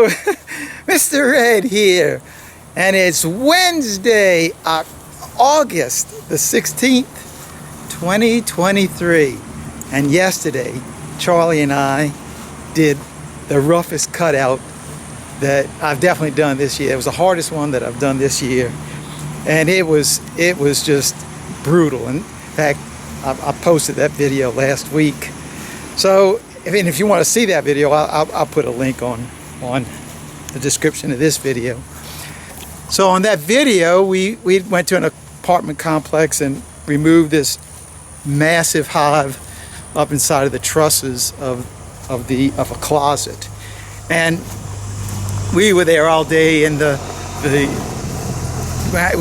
Hello, Mr. Red here, and it's Wednesday, August the 16th, 2023, and yesterday Charlie and I did the roughest cutout that I've definitely done this year. It was the hardest one that I've done this year, and it was just brutal. In fact, I posted that video last week, so if you want to see that video, I'll put a link on the description of this video. So on that video, we went to an apartment complex and removed this massive hive up inside of the trusses of a closet, and we were there all day, and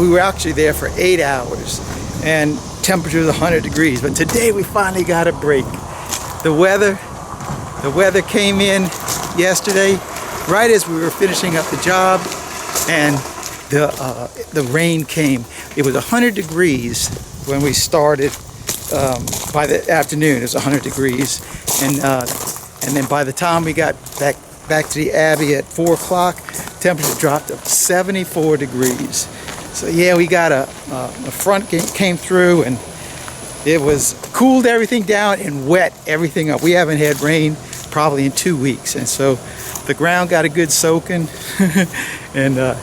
we were actually there for 8 hours, and temperature was 100 degrees. But today we finally got a break. The weather came in yesterday right as we were finishing up the job, and the rain came. It was 100 degrees when we started. By the afternoon it was 100 degrees, and then by the time we got back to the Abbey at 4 o'clock, temperature dropped to 74 degrees. So yeah, we got a front came through, and it was cooled everything down and wet everything up. We haven't had rain probably in 2 weeks, and so the ground got a good soaking and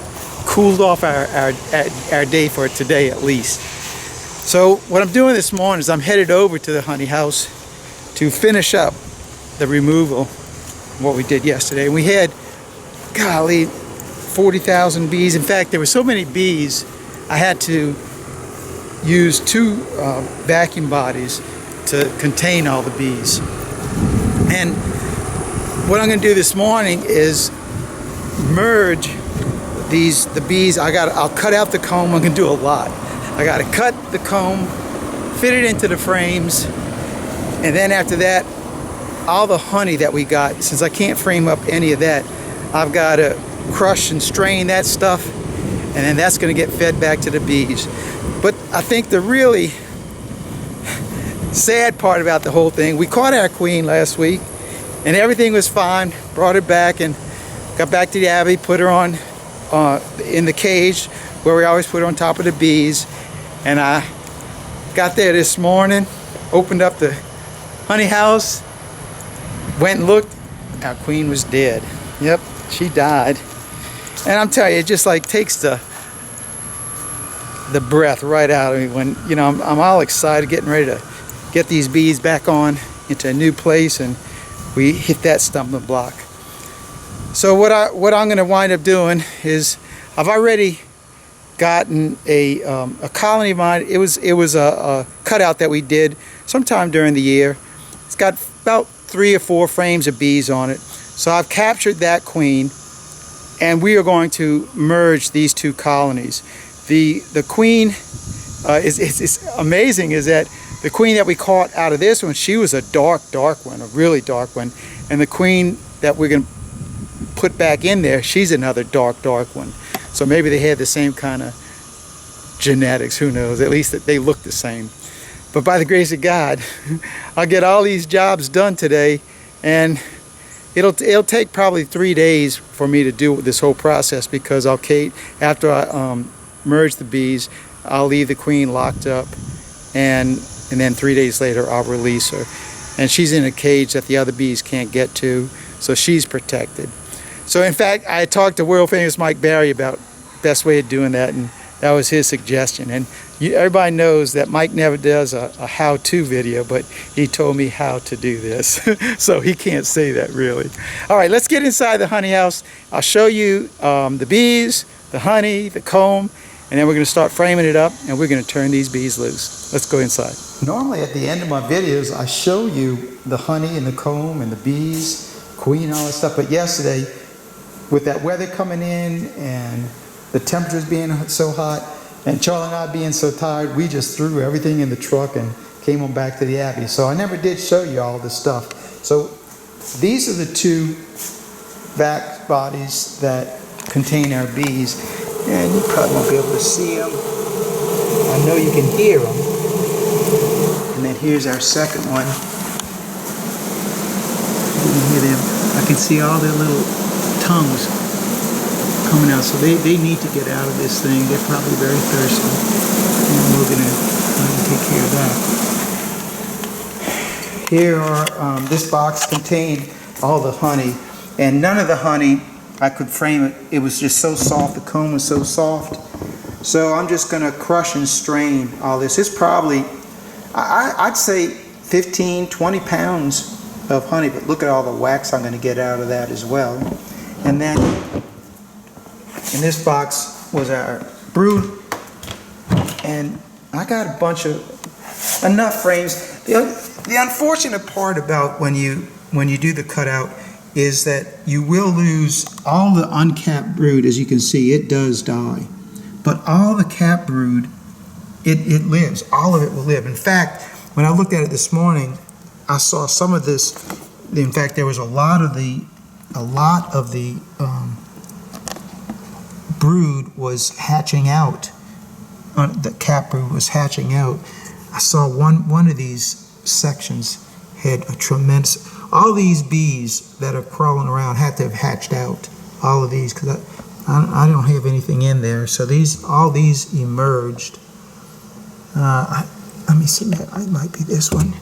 cooled off our day for today at least. So what I'm doing this morning is I'm headed over to the honey house to finish up the removal of what we did yesterday. And we had, golly, 40,000 bees. In fact, there were so many bees, I had to use 2 vacuum bodies to contain all the bees. And what I'm going to do this morning is merge the bees. I'll cut out the comb. I'm going to do a lot. I got to cut the comb, fit it into the frames, and then after that, all the honey that we got, since I can't frame up any of that, I've got to crush and strain that stuff, and then that's going to get fed back to the bees. But I think the really sad part about the whole thing, we caught our queen last week, and everything was fine. Brought her back and got back to the Abbey, put her on in the cage where we always put her on top of the bees. And I got there this morning, opened up the honey house, went and looked, our queen was dead. Yep, she died. And I'm telling you, it just like takes the breath right out of me when, you know, I'm all excited, getting ready to get these bees back on into a new place, and we hit that stumbling block. So what I'm going to wind up doing is, I've already gotten a colony of mine. It was a cutout that we did sometime during the year. It's got about 3 or 4 frames of bees on it. So I've captured that queen, and we are going to merge these 2 colonies. The queen is amazing, is that the queen that we caught out of this one, she was a dark one, a really dark one, and the queen that we're going to put back in there, she's another dark one. So maybe they had the same kind of genetics, who knows? At least that they look the same. But by the grace of God, I'll get all these jobs done today, and it'll take probably 3 days for me to do this whole process, because after I merge the bees, I'll leave the queen locked up, and then 3 days later I'll release her. And she's in a cage that the other bees can't get to, so she's protected. So in fact, I talked to world famous Mike Barry about best way of doing that, and that was his suggestion. And everybody knows that Mike never does a how-to video, but he told me how to do this. So he can't say that really. All right, let's get inside the honey house. I'll show you the bees, the honey, the comb, and then we're going to start framing it up, and we're going to turn these bees loose. Let's go inside. Normally at the end of my videos, I show you the honey and the comb and the bees, queen, and all that stuff. But yesterday, with that weather coming in and the temperatures being so hot, and Charlie and I being so tired, we just threw everything in the truck and came on back to the Abbey. So I never did show you all this stuff. So these are the 2 vac bodies that contain our bees, and you probably won't be able to see them. I know you can hear them. And then here's our second one. You can hear them. I can see all their little tongues coming out, so they need to get out of this thing. They're probably very thirsty, and we're gonna take care of that. Here are this box contained all the honey, and none of the honey I could frame it. It was just so soft. The comb was so soft. So I'm just gonna crush and strain all this. It's probably I'd say 15, 20 pounds of honey, but look at all the wax I'm gonna get out of that as well. And then in this box was our brood, and I got a bunch of enough frames. The unfortunate part about when you do the cutout is that you will lose all the uncapped brood. As you can see, it does die, but all the capped brood, it lives. All of it will live. In fact, when I looked at it this morning, I saw some of this. In fact, there was a lot of the brood was hatching out. The cap brood was hatching out. I saw one of these sections had a tremendous. All these bees that are crawling around had to have hatched out. All of these, because I don't have anything in there. So all these emerged. Let me see that. It might be this one.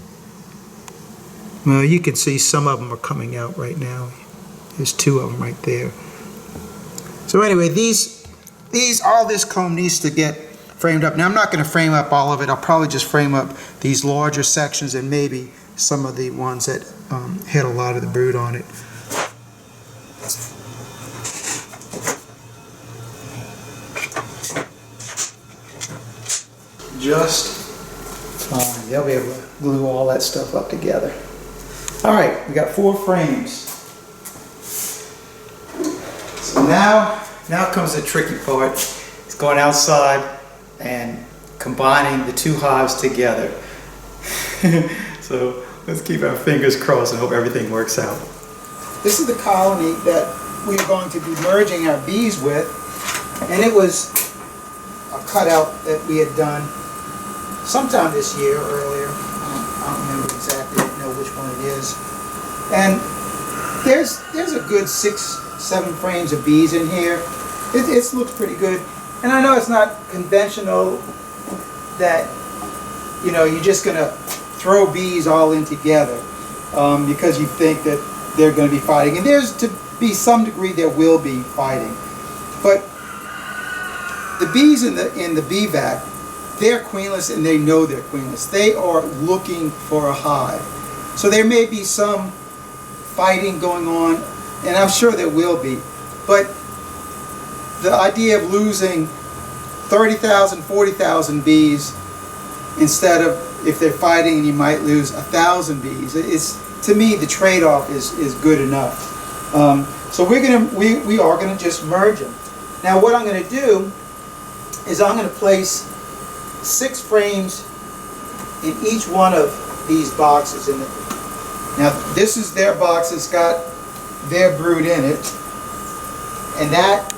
Well, you can see some of them are coming out right now. There's two of them right there. So anyway, all this comb needs to get framed up. Now I'm not going to frame up all of it. I'll probably just frame up these larger sections and maybe some of the ones that had a lot of the brood on it. Just fine. They'll be able to glue all that stuff up together. All right, we got 4 frames. So now comes the tricky part. It's going outside and combining the 2 hives together. So let's keep our fingers crossed and hope everything works out. This is the colony that we're going to be merging our bees with, and it was a cutout that we had done sometime this year or earlier. I don't remember exactly. I don't know which one it is. And there's a good 6-7 frames of bees in here. It looks pretty good. And I know it's not conventional that you're just gonna throw bees all in together because you think that they're going to be fighting. And there's to be some degree there will be fighting. But the bees in the bee vac, they're queenless and they know they're queenless. They are looking for a hive. So there may be some fighting going on, and I'm sure there will be. But the idea of losing 30,000, 40,000 bees instead of, if they're fighting and you might lose 1,000 bees, to me the trade-off is good enough. So we are gonna just merge them. Now what I'm gonna do is I'm gonna place 6 frames in each one of these boxes. Now this is their box. It's got their brood in it, and that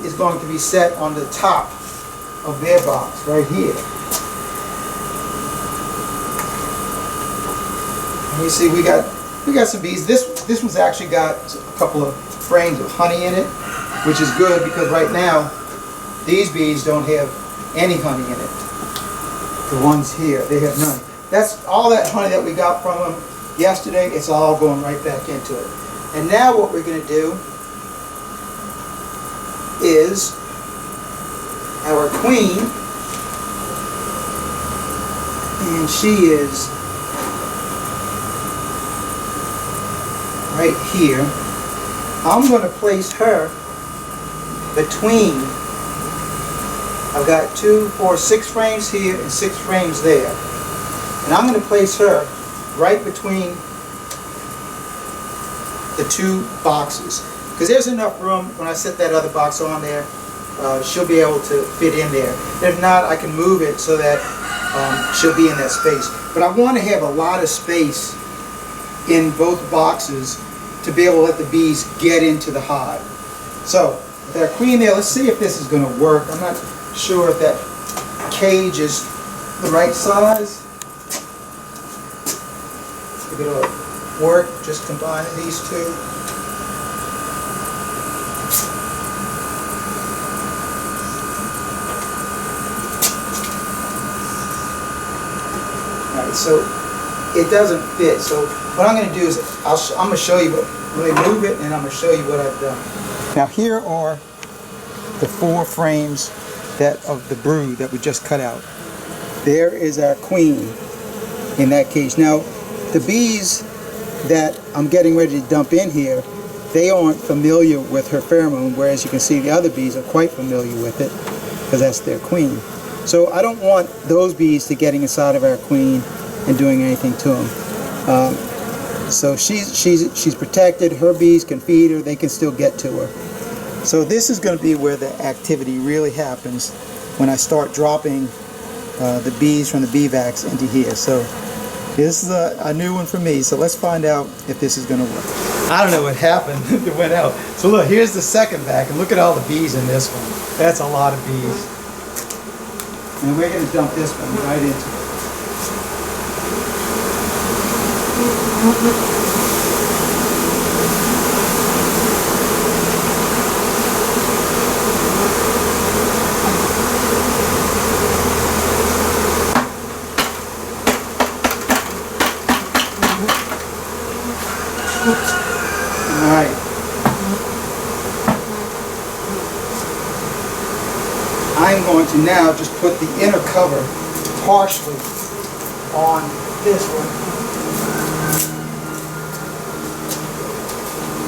is going to be set on the top of their box right here. And you see we got some bees. This one's actually got a couple of frames of honey in it, which is good because right now these bees don't have any honey in it. The ones here, they have none. That's all that honey that we got from them yesterday. It's all going right back into it. And now what we're going to do is our queen, and she is right here. I'm going to place her between, I've got 2, 4, 6 frames here and 6 frames there. And I'm going to place her right between the 2 boxes. Because there's enough room when I set that other box on there, she'll be able to fit in there. If not, I can move it so that she'll be in that space. But I want to have a lot of space in both boxes to be able to let the bees get into the hive. So, with our queen there, let's see if this is going to work. I'm not sure if that cage is the right size. If it'll work, just combining these 2. Alright, so it doesn't fit. So what I'm going to do is I'm going to show you let me move it, and I'm going to show you what I've done. Now here are the 4 frames of the brood that we just cut out. There is our queen in that cage. Now the bees that I'm getting ready to dump in here, they aren't familiar with her pheromone, whereas you can see the other bees are quite familiar with it because that's their queen. So I don't want those bees to getting inside of our queen and doing anything to them. So she's protected. Her bees can feed her. They can still get to her. So this is going to be where the activity really happens, when I start dropping the bees from the bee vacs into here. So this is a new one for me. So let's find out if this is going to work. I don't know what happened. It went out. So look, here's the second vac, and look at all the bees in this one. That's a lot of bees. And we're going to dump this one right into it. Alright. I'm going to now just put the inner cover partially on this one.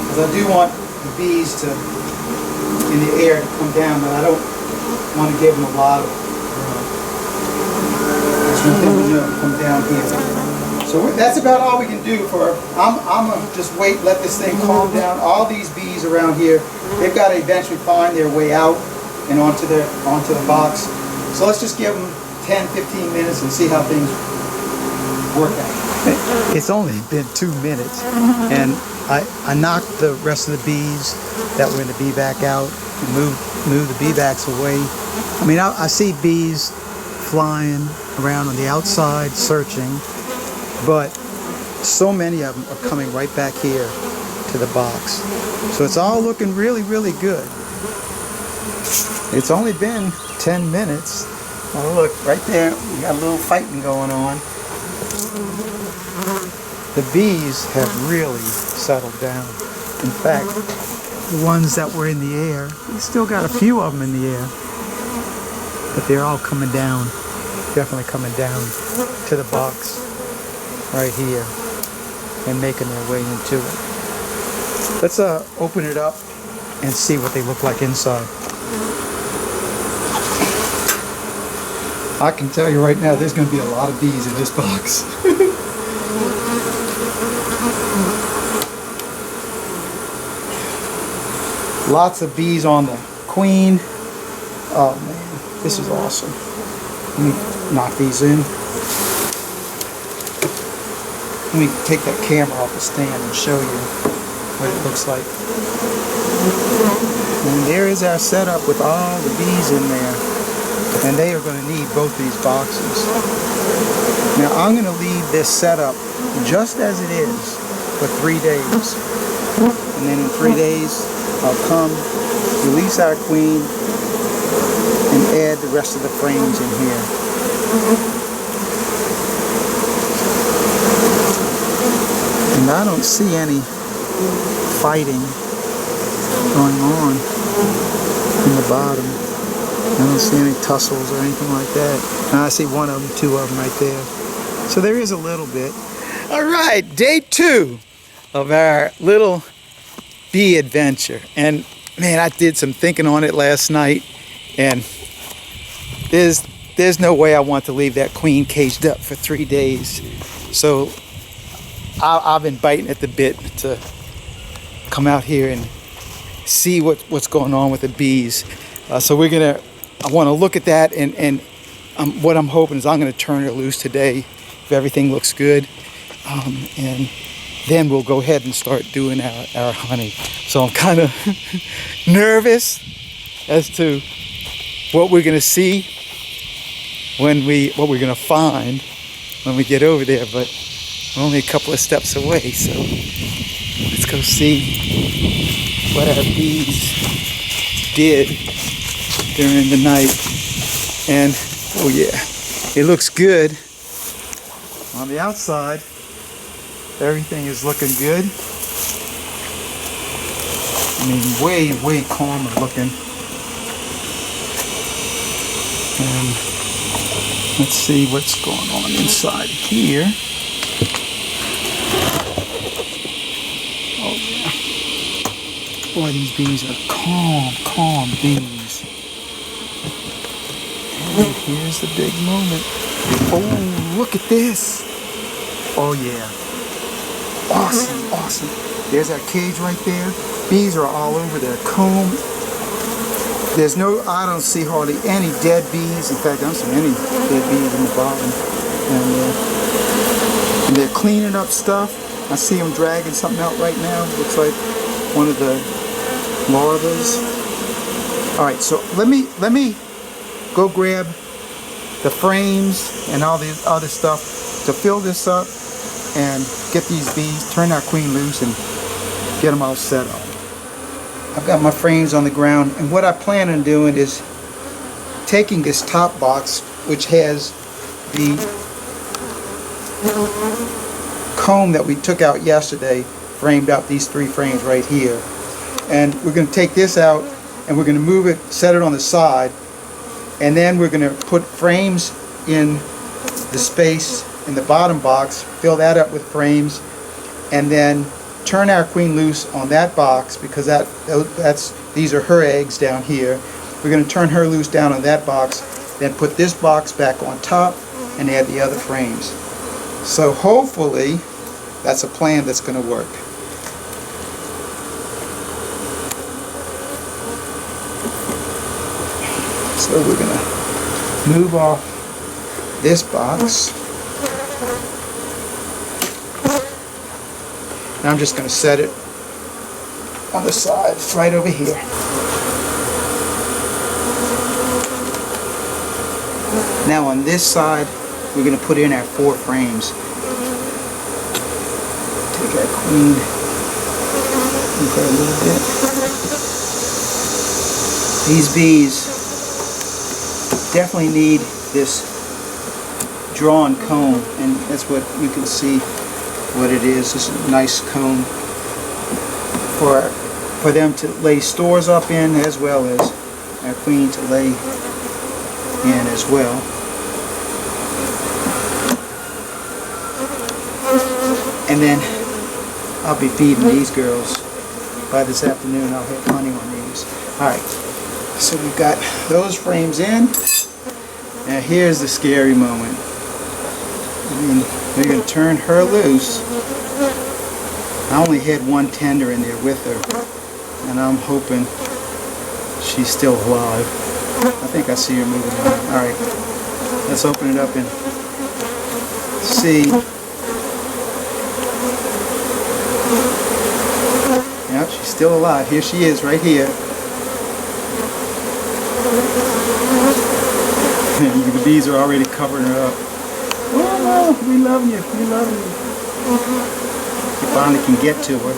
Because I do want the bees to, in the air, to come down, but I don't want to give them a lot of come down here. So that's about all we can do for. I'm gonna just wait, let this thing calm down. All these bees around here, they've got to eventually find their way out and onto the box. So let's just give them 10-15 minutes and see how things work out. It's only been 2 minutes, and I knocked the rest of the bees that were in the bee vac out and moved the bee vacs away. I mean, I see bees flying around on the outside searching, but so many of them are coming right back here to the box. So it's all looking really, really good. It's only been 10 minutes. Oh, look, right there, we got a little fighting going on. The bees have really settled down. In fact, the ones that were in the air, we still got a few of them in the air, but they're all coming down, definitely coming down to the box right here and making their way into it. Let's open it up and see what they look like inside. I can tell you right now, there's going to be a lot of bees in this box. Lots of bees on the queen. Oh man, this is awesome. Let me knock these in. Let me take that camera off the stand and show you what it looks like. And there is our setup with all the bees in there. And they are going to need both these boxes. Now I'm going to leave this setup just as it is for 3 days. And then in 3 days I'll come, release our queen, and add the rest of the frames in here. And I don't see any fighting going on in the bottom. I don't see any tussles or anything like that. Now I see one of them, 2 of them right there. So there is a little bit. All right, day 2 of our little bee adventure. And man, I did some thinking on it last night, and there's no way I want to leave that queen caged up for 3 days. So I've been biting at the bit to come out here and see what's going on with the bees. So I want to look at that, and what I'm hoping is I'm going to turn her loose today if everything looks good, and then we'll go ahead and start doing our honey. So I'm kind of nervous as to what we're going to see what we're going to find when we get over there, but we're only a couple of steps away, so let's go see. what our bees did during the night. And oh yeah, it looks good. On the outside, everything is looking good. I mean, way calmer looking. And let's see what's going on inside here. Oh yeah. Boy, these bees are calm bees. And here's the big moment. Oh, look at this. Oh yeah. Awesome. There's our cage right there. Bees are all over their comb. There's no, I don't see hardly any dead bees. In fact, I don't see any dead bees in the bottom. And they're cleaning up stuff. I see them dragging something out right now. Looks like one of the larvas. All right, so let me go grab the frames and all the other stuff to fill this up and get these bees, turn our queen loose and get them all set up. I've got my frames on the ground, and what I plan on doing is taking this top box, which has the comb that we took out yesterday, framed out, these 3 frames right here, and we're going to take this out and we're going to move it, set it on the side, and then we're going to put frames in the space in the bottom box, fill that up with frames, and then turn our queen loose on that box, because these are her eggs down here. We're going to turn her loose down on that box, then put this box back on top and add the other frames. So hopefully that's a plan that's going to work. So we're going to move off this box. And I'm just going to set it on the side, right over here. Now on this side, we're going to put in our 4 frames. Take our queen, move her a little bit. These bees definitely need this drawn comb, and that's what you can see what it is. This nice comb for them to lay stores up in, as well as our queen to lay in as well. And then I'll be feeding these girls by this afternoon. I'll have honey on these. Alright, so we've got those frames in. Now here's the scary moment. We're going to turn her loose. I only had 1 tender in there with her, and I'm hoping she's still alive. I think I see her moving around. Alright, let's open it up and see. Yep, she's still alive. Here she is, right here. The bees are already covering her up. Oh, we love you, we love you. You finally can get to her.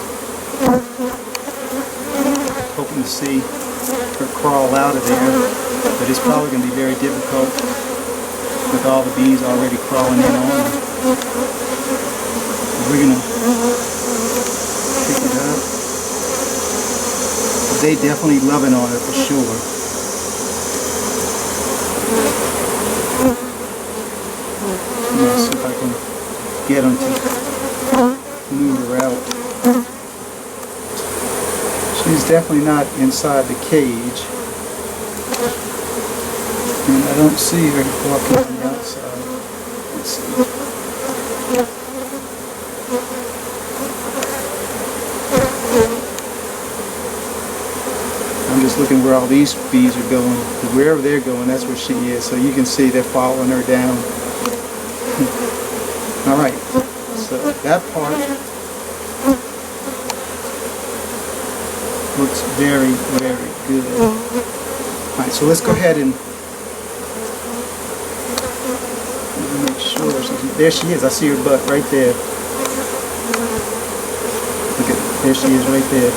Hoping to see her crawl out of there, but it's probably going to be very difficult with all the bees already crawling in on her. We're going to pick it up. They definitely loving on her for sure. Let's see if I can get them to move her out. She's definitely not inside the cage. And I don't see her walking on the outside. Let's see. I'm just looking where all these bees are going. Wherever they're going, that's where she is. So you can see they're following her down. Alright, so that part looks very, very good. Alright, so let's go ahead and make sure there she is. I see her butt right there. Look at, there she is right there.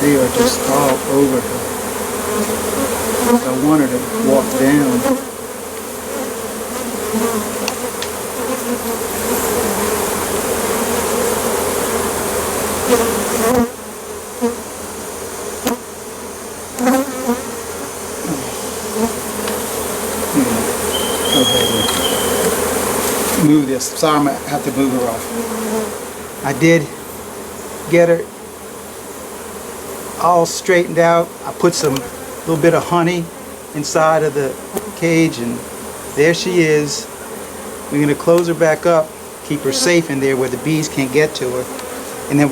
They are just all over her. I want her to walk down. Move this. Sorry, I'm going to have to move her off. I did get her all straightened out. I put some little bit of honey inside of the cage, and there she is. We're going to close her back up, keep her safe in there where the bees can't get to her, and then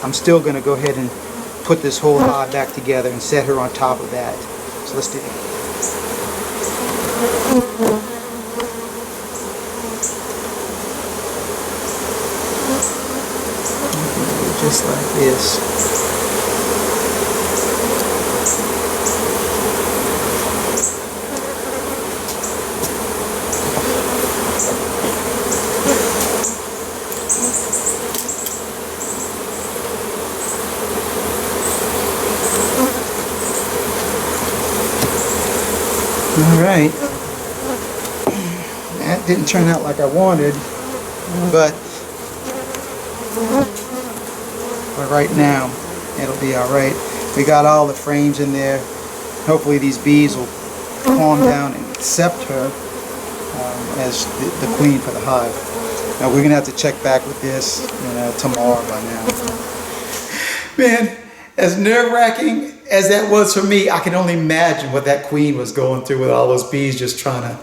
I'm still going to go ahead and put this whole hive back together and set her on top of that. So let's do that. Just like this. All right. That didn't turn out like I wanted, but right now it'll be all right. We got all the frames in there. Hopefully these bees will calm down and accept her as the queen for the hive. Now we're gonna have to check back with this tomorrow by now. Man, as nerve-wracking as that was for me, I can only imagine what that queen was going through with all those bees just trying to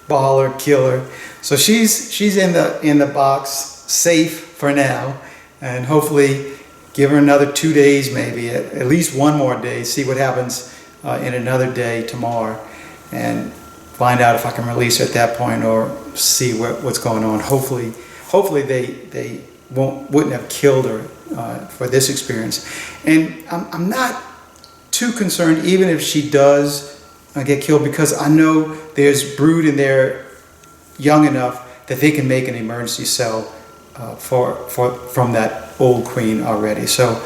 ball her, kill her. So she's in the box, safe for now, and hopefully give her another 2 days, maybe at least one more day. See what happens in another day tomorrow, and find out if I can release her at that point or see what's going on. Hopefully they wouldn't have killed her for this experience. And I'm not too concerned even if she does get killed, because I know there's brood in there young enough that they can make an emergency cell from that old queen already. So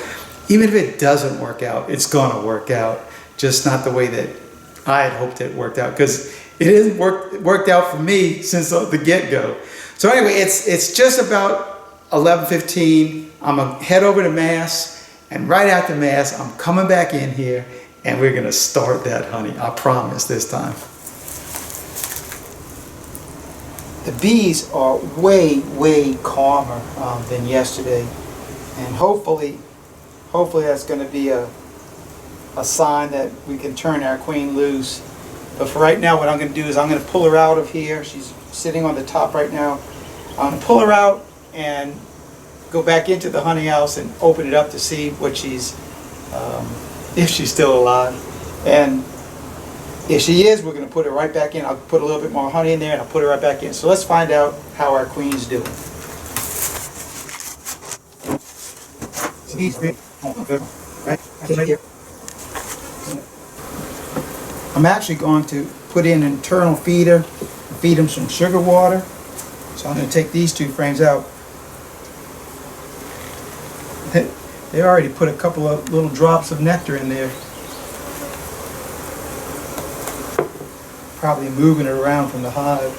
even if it doesn't work out, it's gonna work out, just not the way that I had hoped it worked out, because it hasn't worked out for me since the get-go. So anyway, it's just about 11:15. I'm gonna head over to Mass, and right after Mass, I'm coming back in here, and we're gonna start that honey. I promise this time. The bees are way calmer than yesterday, and hopefully that's going to be a sign that we can turn our queen loose. But for right now, what I'm going to do is I'm going to pull her out of here. She's sitting on the top right now. I'm going to pull her out and go back into the honey house and open it up to see what if she's still alive. And if she is, we're going to put her right back in. I'll put a little bit more honey in there and I'll put her right back in. So let's find out how our queen's doing. I'm actually going to put in an internal feeder, feed them some sugar water. So I'm going to take these two frames out. They already put a couple of little drops of nectar in there. Probably moving it around from the hive.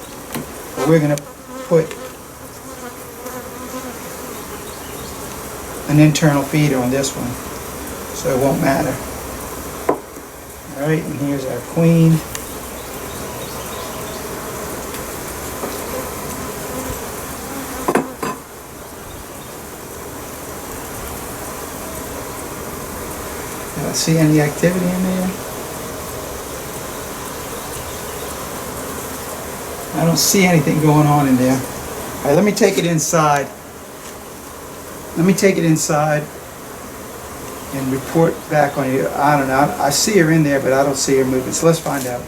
But we're going to put an internal feeder on this one, so it won't matter. Alright, and here's our queen. Do I see any activity in there? I don't see anything going on in there. All right, let me take it inside. Let me take it inside and report back on you. I don't know. I see her in there, but I don't see her moving. So let's find out.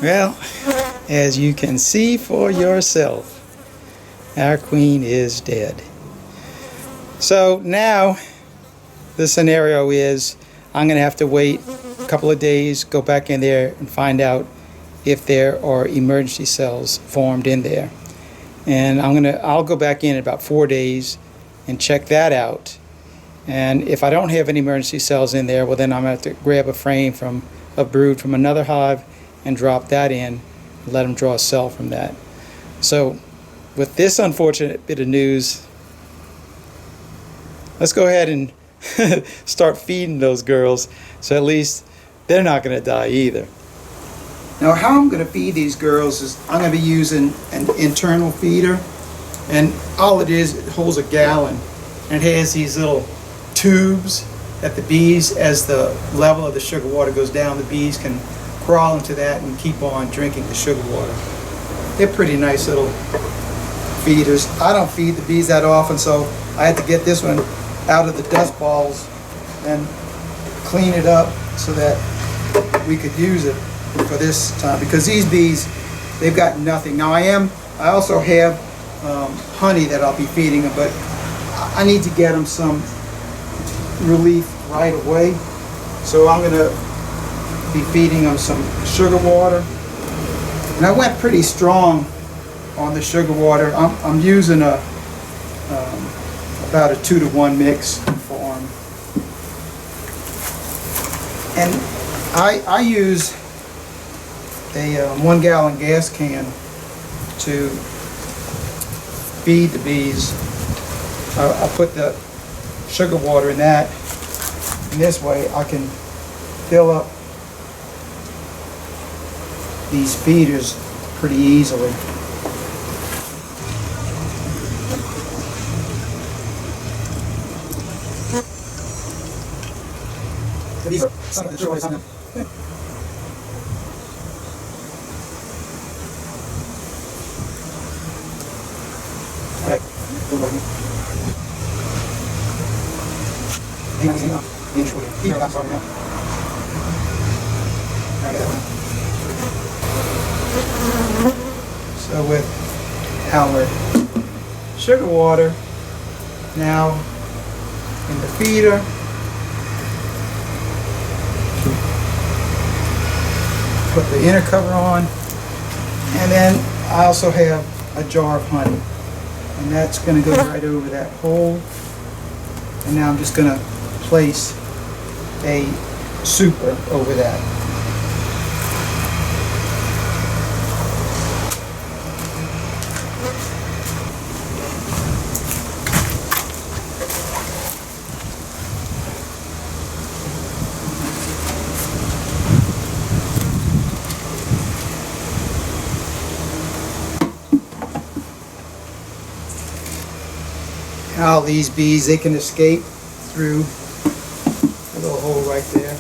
Well, as you can see for yourself, our queen is dead. So now the scenario is I'm going to have to wait a couple of days, go back in there and find out if there are emergency cells formed in there. And I'll go back in about 4 days and check that out. And if I don't have any emergency cells in there, well, then I'm going to have to grab a frame from a brood from another hive and drop that in and let them draw a cell from that. So with this unfortunate bit of news, let's go ahead and start feeding those girls, so at least they're not going to die either. Now, how I'm going to feed these girls is I'm going to be using an internal feeder, and all it is, it holds a gallon, and it has these little tubes that the bees, as the level of the sugar water goes down, the bees can crawl into that and keep on drinking the sugar water. They're pretty nice little feeders. I don't feed the bees that often, so I had to get this one out of the dust balls and clean it up so that we could use it for this time, because these bees, they've got nothing. Now I also have honey that I'll be feeding them, but I need to get them some relief right away. So I'm going to be feeding them some sugar water. And I went pretty strong on the sugar water. I'm using about a 2-to-1 mix for them. And I use a 1 gallon gas can to feed the bees. I put the sugar water in that, and this way I can fill up these feeders pretty easily. These are some of the joys on them. So with our sugar water now in the feeder, put the inner cover on, and then I also have a jar of honey, and that's going to go right over that hole. And now I'm just going to place a super over that. All these bees, they can escape through a little hole right there.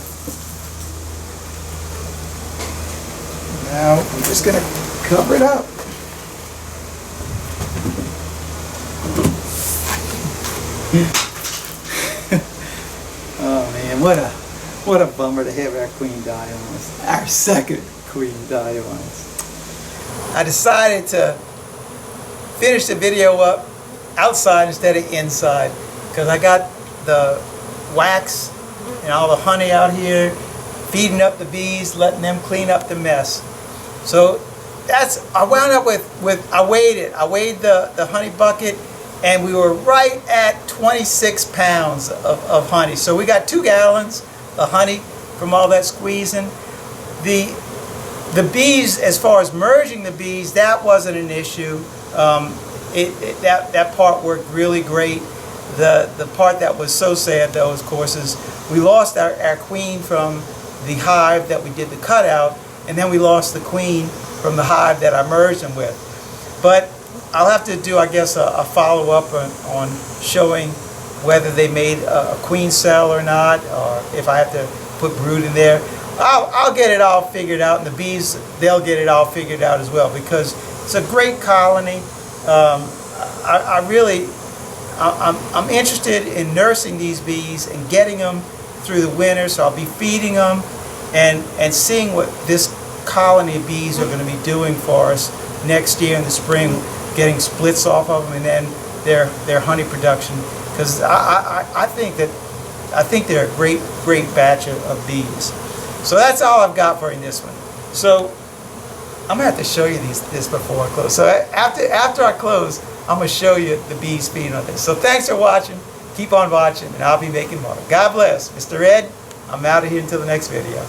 Now I'm just going to cover it up. Oh man, what a bummer to have our queen die on us. Our second queen die on us. I decided to finish the video up outside instead of inside, because I got the wax and all the honey out here, feeding up the bees, letting them clean up the mess. So I wound up with I weighed the honey bucket, and we were right at 26 pounds of honey. So we got 2 gallons of honey from all that squeezing. The bees, as far as merging the bees, that wasn't an issue. That part worked really great. The part that was so sad, though, of course, is we lost our queen from the hive that we did the cutout, and then we lost the queen from the hive that I merged them with. But I'll have to do, I guess, a follow-up on showing whether they made a queen cell or not, or if I have to put brood in there. I'll get it all figured out, and the bees, they'll get it all figured out as well, because it's a great colony. I'm interested in nursing these bees and getting them through the winter, so I'll be feeding them and seeing what this colony of bees are going to be doing for us next year in the spring, getting splits off of them, and then their honey production, because I think they're a great batch of bees. So that's all I've got for you in this one. So I'm gonna have to show you this before I close. So after I close, I'm gonna show you the bees feeding on this. So thanks for watching. Keep on watching, and I'll be making more. God bless. Mr. Ed, I'm out of here until the next video.